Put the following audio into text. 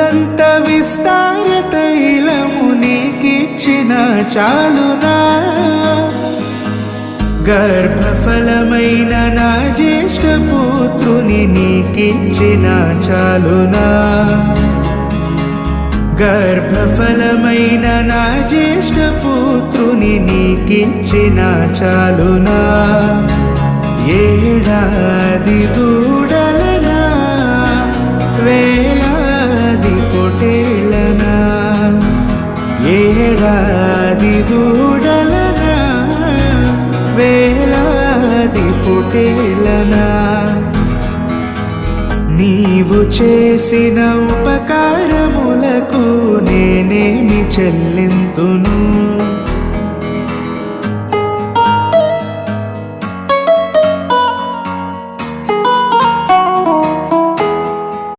కొండంత విస్తార తైలము నీకిచ్చిన చాలునా గర్భఫలమైన నా జ్యేష్ఠ పుత్రుని నీకిచ్చిన చాలునా గర్భఫలమైన నా జ్యేష్ఠ పుత్రుని నీకిచ్చిన చాలునా ఏడాది దూడలనా వేలాది పొటేళ్ళనా ఏడాది దూడలనా వేలాది పొటేళ్ళనా నీవు చేసిన ఉపకారములకు నేనేమి చెల్లింతును